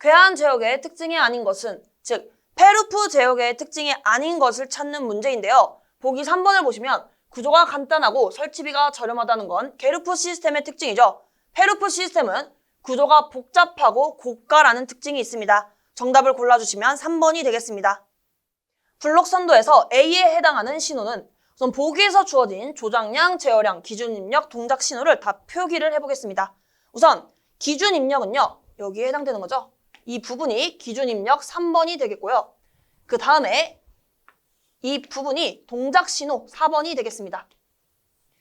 괴한 제어계의 특징이 아닌 것은, 즉 페루프 제어계의 특징이 아닌 것을 찾는 문제인데요. 보기 3번을 보시면 구조가 간단하고 설치비가 저렴하다는 건 게르프 시스템의 특징이죠. 페루프 시스템은 구조가 복잡하고 고가라는 특징이 있습니다. 정답을 골라주시면 3번이 되겠습니다. 블록 선도에서 A에 해당하는 신호는 우선 보기에서 주어진 조작량, 제어량, 기준 입력, 동작 신호를 다 표기를 해보겠습니다. 우선 기준 입력은요, 여기에 해당되는 거죠. 이 부분이 기준 입력 3번이 되겠고요. 그 다음에 이 부분이 동작 신호 4번이 되겠습니다.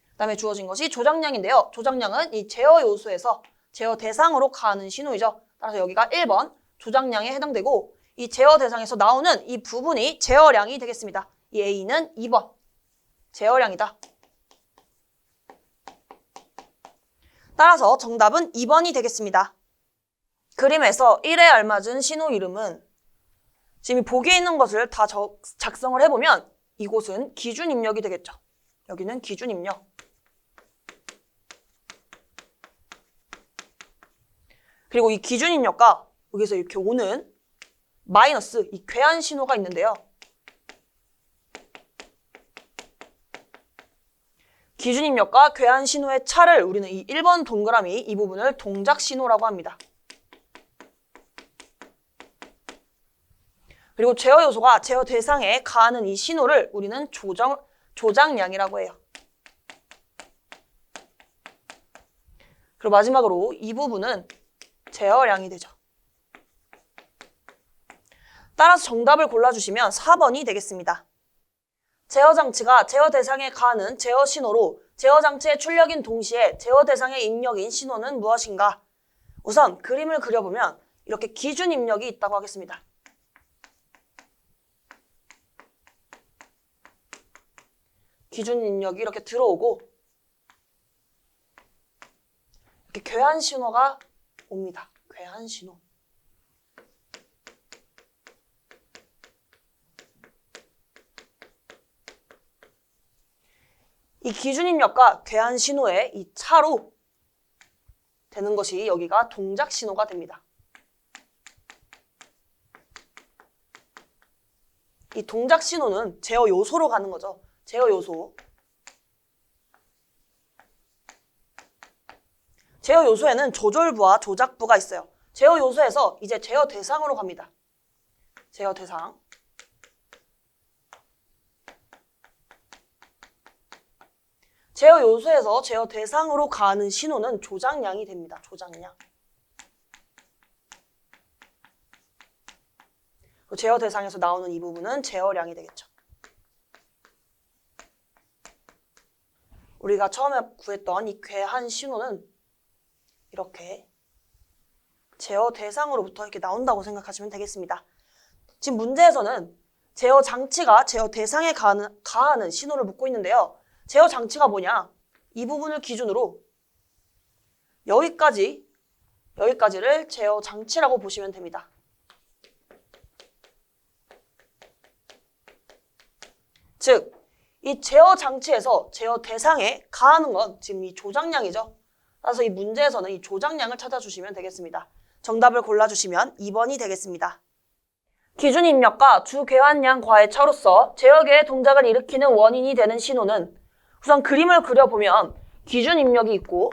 그 다음에 주어진 것이 조작량인데요. 조작량은 이 제어 요소에서 제어 대상으로 가는 신호이죠. 따라서 여기가 1번 조작량에 해당되고, 이 제어 대상에서 나오는 이 부분이 제어량이 되겠습니다. 이 A는 2번 제어량이다. 따라서 정답은 2번이 되겠습니다. 그림에서 1에 알맞은 신호 이름은, 지금 보기에 있는 것을 다 작성을 해보면 이곳은 기준 입력이 되겠죠. 여기는 기준 입력. 그리고 이 기준 입력과 여기서 이렇게 오는 마이너스, 이 괴한 신호가 있는데요. 기준 입력과 괴한 신호의 차를 우리는 이 1번 동그라미 이 부분을 동작 신호라고 합니다. 그리고 제어 요소가 제어 대상에 가하는 이 신호를 우리는 조작량이라고 해요. 그리고 마지막으로 이 부분은 제어량이 되죠. 따라서 정답을 골라주시면 4번이 되겠습니다. 제어 장치가 제어 대상에 가하는 제어 신호로 제어 장치의 출력인 동시에 제어 대상의 입력인 신호는 무엇인가? 우선 그림을 그려보면 이렇게 기준 입력이 있다고 하겠습니다. 기준 입력이 이렇게 들어오고 이렇게 괴한 신호가 옵니다. 괴한 신호. 이 기준 입력과 괴한 신호의 이 차로 되는 것이 여기가 동작 신호가 됩니다. 이 동작 신호는 제어 요소로 가는 거죠. 제어 요소. 제어 요소에는 조절부와 조작부가 있어요. 제어 요소에서 이제 제어 대상으로 갑니다. 제어 대상. 제어 요소에서 제어 대상으로 가는 신호는 조작량이 됩니다. 조작량. 제어 대상에서 나오는 이 부분은 제어량이 되겠죠. 우리가 처음에 구했던 이 괴한 신호는 이렇게 제어 대상으로부터 이렇게 나온다고 생각하시면 되겠습니다. 지금 문제에서는 제어 장치가 제어 대상에 가하는 신호를 묻고 있는데요. 제어 장치가 뭐냐? 이 부분을 기준으로 여기까지를 제어 장치라고 보시면 됩니다. 즉, 이 제어 장치에서 제어 대상에 가하는 건 지금 이 조작량이죠. 따라서 이 문제에서는 이 조작량을 찾아주시면 되겠습니다. 정답을 골라주시면 2번이 되겠습니다. 기준 입력과 주괴환량과의 차로서 제어계의 동작을 일으키는 원인이 되는 신호는, 우선 그림을 그려보면 기준 입력이 있고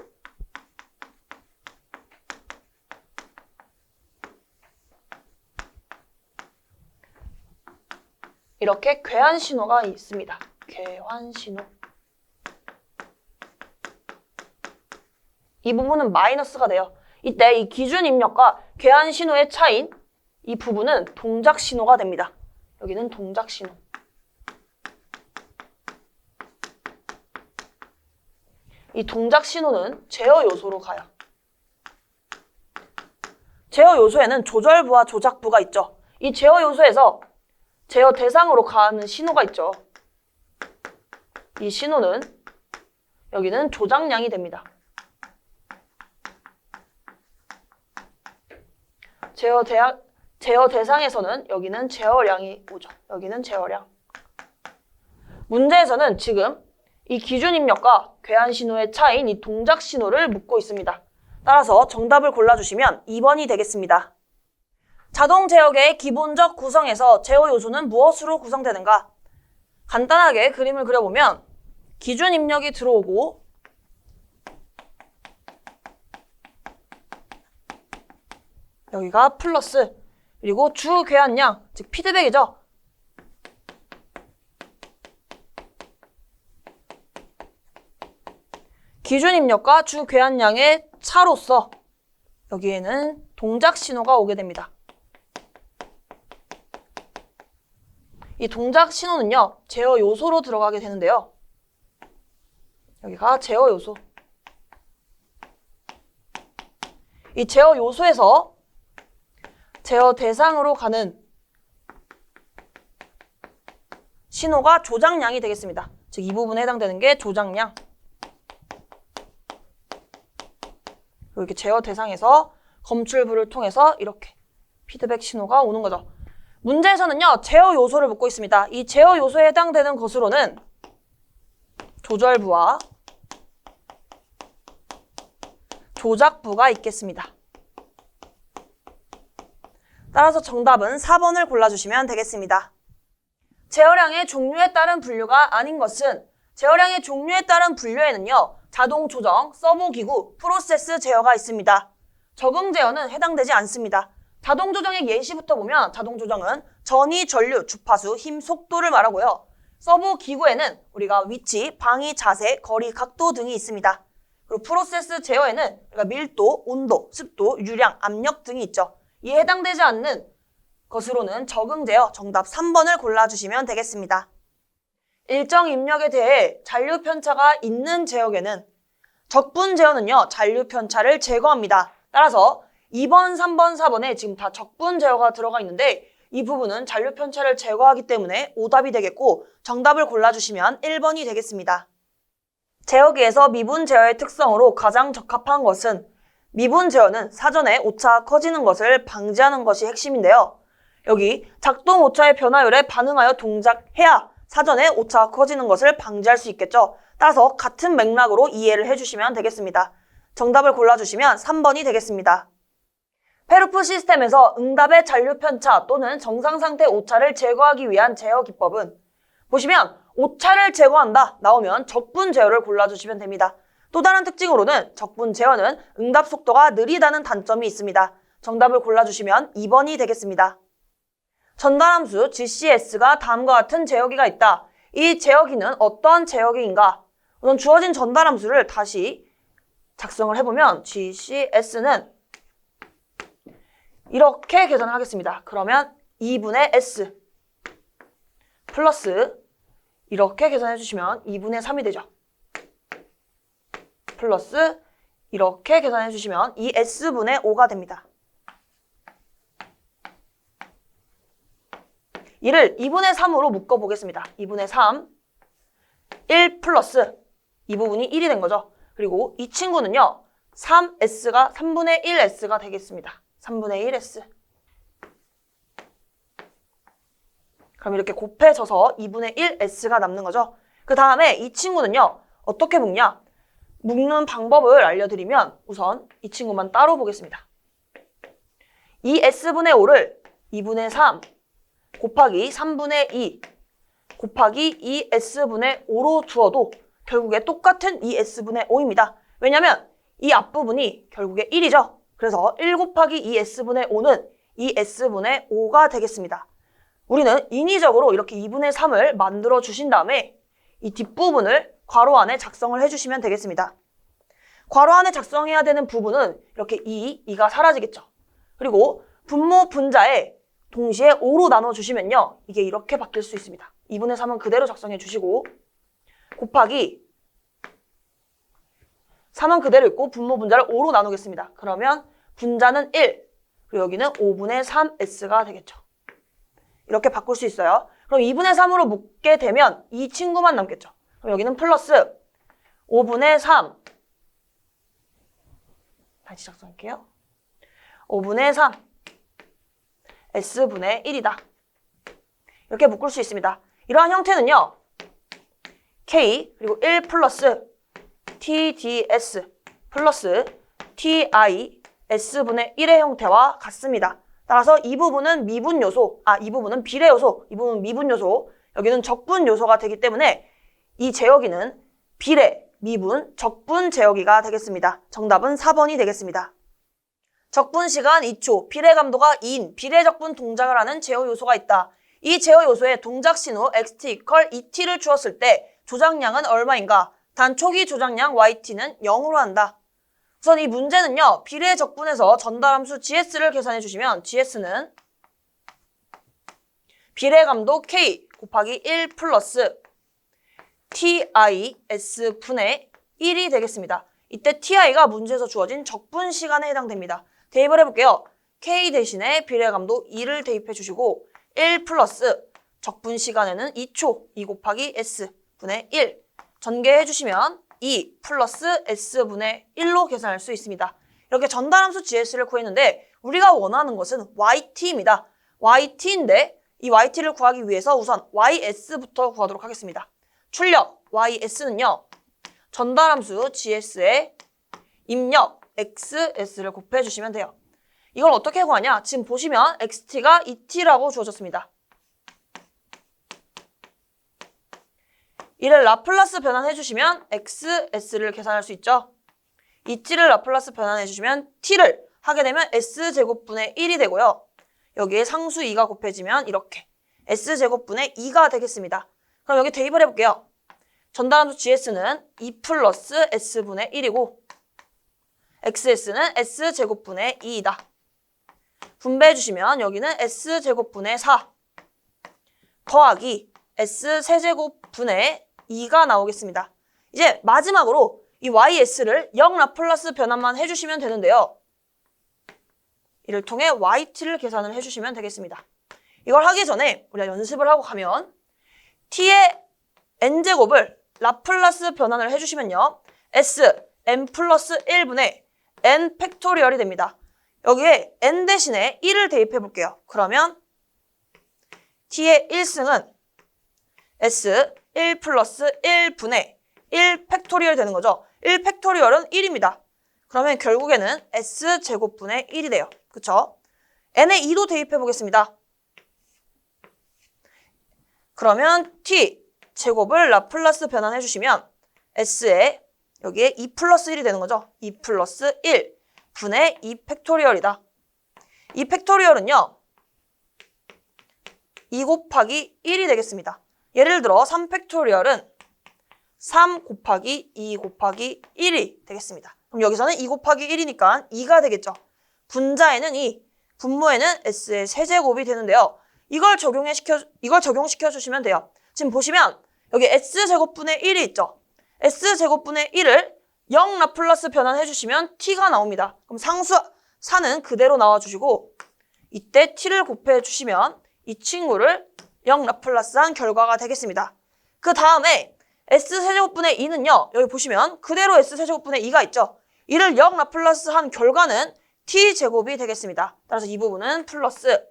이렇게 괴한 신호가 있습니다. 괴한 신호. 이 부분은 마이너스가 돼요. 이때 이 기준 입력과 괴한 신호의 차이인 이 부분은 동작 신호가 됩니다. 여기는 동작 신호. 이 동작 신호는 제어 요소로 가요. 제어 요소에는 조절부와 조작부가 있죠. 이 제어 요소에서 제어 대상으로 가는 신호가 있죠. 이 신호는 여기는 조작량이 됩니다. 제어 대상에서는 여기는 제어량이 오죠. 여기는 제어량. 문제에서는 지금 이 기준 입력과 괴한 신호의 차이인 이 동작 신호를 묻고 있습니다. 따라서 정답을 골라주시면 2번이 되겠습니다. 자동 제어계의 기본적 구성에서 제어 요소는 무엇으로 구성되는가? 간단하게 그림을 그려보면 기준 입력이 들어오고 여기가 플러스 그리고 주 괴한량, 즉 피드백이죠. 기준 입력과 주 괴한량의 차로서 여기에는 동작 신호가 오게 됩니다. 이 동작 신호는요, 제어 요소로 들어가게 되는데요. 여기가 제어 요소. 이 제어 요소에서 제어 대상으로 가는 신호가 조작량이 되겠습니다. 즉, 이 부분에 해당되는 게 조작량. 그리고 이렇게 제어 대상에서 검출부를 통해서 이렇게 피드백 신호가 오는 거죠. 문제에서는요, 제어 요소를 묻고 있습니다. 이 제어 요소에 해당되는 것으로는 조절부와 조작부가 있겠습니다. 따라서 정답은 4번을 골라주시면 되겠습니다. 제어량의 종류에 따른 분류가 아닌 것은 제어량의 종류에 따른 분류에는요, 자동 조정, 서버 기구, 프로세스 제어가 있습니다. 적응 제어는 해당되지 않습니다. 자동 조정의 예시부터 보면 자동 조정은 전위, 전류, 주파수, 힘, 속도를 말하고요. 서버 기구에는 우리가 위치, 방위, 자세, 거리, 각도 등이 있습니다. 그리고 프로세스 제어에는 우리가 밀도, 온도, 습도, 유량, 압력 등이 있죠. 이에 해당되지 않는 것으로는 적응 제어, 정답 3번을 골라주시면 되겠습니다. 일정 입력에 대해 잔류 편차가 있는 제어계는 적분 제어는요, 잔류 편차를 제거합니다. 따라서 2번, 3번, 4번에 지금 다 적분 제어가 들어가 있는데 이 부분은 잔류 편차를 제거하기 때문에 오답이 되겠고 정답을 골라주시면 1번이 되겠습니다. 제어기에서 미분 제어의 특성으로 가장 적합한 것은 미분 제어는 사전에 오차가 커지는 것을 방지하는 것이 핵심인데요. 여기 작동 오차의 변화율에 반응하여 동작해야 사전에 오차가 커지는 것을 방지할 수 있겠죠. 따라서 같은 맥락으로 이해를 해주시면 되겠습니다. 정답을 골라주시면 3번이 되겠습니다. 페루프 시스템에서 응답의 잔류 편차 또는 정상 상태 오차를 제거하기 위한 제어 기법은 보시면 오차를 제거한다 나오면 적분 제어를 골라주시면 됩니다. 또 다른 특징으로는 적분 제어는 응답 속도가 느리다는 단점이 있습니다. 정답을 골라주시면 2번이 되겠습니다. 전달함수 GCS가 다음과 같은 제어기가 있다. 이 제어기는 어떤 제어기인가? 우선 주어진 전달함수를 다시 작성을 해보면 GCS는 이렇게 계산을 하겠습니다. 그러면 2분의 S 플러스 이렇게 계산해 주시면 2분의 3이 되죠. 플러스 이렇게 계산해 주시면 2S분의 5가 됩니다. 이를 2분의 3으로 묶어보겠습니다. 2분의 3, 1 플러스 이 부분이 1이 된 거죠. 그리고 이 친구는요. 3S가 3분의 1S가 되겠습니다. 3분의 1S. 그럼 이렇게 곱해져서 2분의 1S가 남는 거죠. 그 다음에 이 친구는요. 어떻게 묶냐? 묶는 방법을 알려드리면 우선 이 친구만 따로 보겠습니다. 2S분의 5를 2분의 3 곱하기 3분의 2 곱하기 2S분의 5로 두어도 결국에 똑같은 2S분의 5입니다. 왜냐면 이 앞부분이 결국에 1이죠. 그래서 1 곱하기 2S분의 5는 2S분의 5가 되겠습니다. 우리는 인위적으로 이렇게 2분의 3을 만들어 주신 다음에 이 뒷부분을 괄호 안에 작성을 해주시면 되겠습니다. 괄호 안에 작성해야 되는 부분은 이렇게 2가 사라지겠죠. 그리고 분모 분자에 동시에 5로 나눠주시면요. 이게 이렇게 바뀔 수 있습니다. 2분의 3은 그대로 작성해 주시고 곱하기 3은 그대로 있고 분모 분자를 5로 나누겠습니다. 그러면 분자는 1, 그리고 여기는 5분의 3S가 되겠죠. 이렇게 바꿀 수 있어요. 그럼 2분의 3으로 묶게 되면 이 친구만 남겠죠. 그럼 여기는 플러스 5분의 3 다시 작성할게요. 5분의 3 S분의 1이다. 이렇게 묶을 수 있습니다. 이러한 형태는요. K 그리고 1 플러스 TDS 플러스 TI S분의 1의 형태와 같습니다. 따라서 이 부분은 미분 요소, 이 부분은 비례 요소, 이 부분은 미분 요소, 여기는 적분 요소가 되기 때문에 이 제어기는 비례, 미분, 적분 제어기가 되겠습니다. 정답은 4번이 되겠습니다. 적분 시간 2초, 비례 감도가 2인 비례적분 동작을 하는 제어 요소가 있다. 이 제어 요소에 동작 신호 xt = et를 주었을 때 조작량은 얼마인가? 단 초기 조작량 yt는 0으로 한다. 우선 이 문제는요, 비례 적분에서 전달함수 gs를 계산해 주시면 gs는 비례 감도 k 곱하기 1 플러스 tis 분의 1이 되겠습니다. 이때 ti가 문제에서 주어진 적분 시간에 해당됩니다. 대입을 해볼게요. k 대신에 비례 감도 2를 대입해 주시고 1 플러스 적분 시간에는 2초 2 곱하기 s 분의 1 전개해 주시면 2 플러스 s분의 1로 계산할 수 있습니다. 이렇게 전달함수 gs를 구했는데 우리가 원하는 것은 yt입니다. yt인데 이 yt를 구하기 위해서 우선 ys부터 구하도록 하겠습니다. 출력 ys는요. 전달함수 gs에 입력 xs를 곱해주시면 돼요. 이걸 어떻게 구하냐? 지금 보시면 xt가 et라고 주어졌습니다. 이를 라플라스 변환해주시면 xs를 계산할 수 있죠. et를 라플라스 변환해주시면 t를 하게 되면 s제곱분의 1이 되고요. 여기에 상수 2가 곱해지면 이렇게 s제곱분의 2가 되겠습니다. 그럼 여기 대입을 해볼게요. 전달함수 gs는 2 플러스 s분의 1이고 xs는 s제곱분의 2이다. 분배해주시면 여기는 s제곱분의 4 더하기 s세제곱분의 2가 나오겠습니다. 이제 마지막으로 이 ys를 0 라플라스 변환만 해주시면 되는데요. 이를 통해 yt를 계산을 해주시면 되겠습니다. 이걸 하기 전에 우리가 연습을 하고 가면 t의 n제곱을 라플라스 변환을 해주시면요. s n 플러스 1분의 n 팩토리얼이 됩니다. 여기에 n 대신에 1을 대입해 볼게요. 그러면 t의 1승은 s 1 플러스 1분의 1 팩토리얼 되는 거죠. 1 팩토리얼은 1입니다. 그러면 결국에는 s제곱분의 1이 돼요. 그쵸? n에 2도 대입해 보겠습니다. 그러면 t 제곱을 라플라스 변환해 주시면 s에 여기에 2 플러스 1이 되는 거죠. 2 플러스 1 분의 2 팩토리얼이다. 2 팩토리얼은요. 2 곱하기 1이 되겠습니다. 예를 들어 3 팩토리얼은 3 곱하기 2 곱하기 1이 되겠습니다. 그럼 여기서는 2 곱하기 1이니까 2가 되겠죠. 분자에는 2, 분모에는 s의 세제곱이 되는데요. 이걸 적용시켜 주시면 돼요. 지금 보시면 여기 s제곱분의 1이 있죠. s제곱분의 1을 0 라플라스 변환해 주시면 t가 나옵니다. 그럼 상수 4는 그대로 나와주시고 이때 t를 곱해 주시면 이 친구를 0 라플라스한 결과가 되겠습니다. 그 다음에 s세제곱분의 2는요. 여기 보시면 그대로 s세제곱분의 2가 있죠. 이를 0 라플라스한 결과는 t제곱이 되겠습니다. 따라서 이 부분은 플러스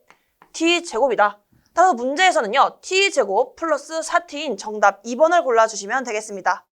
t제곱이다. 따라서 문제에서는요. t제곱 플러스 4t인 정답 2번을 골라주시면 되겠습니다.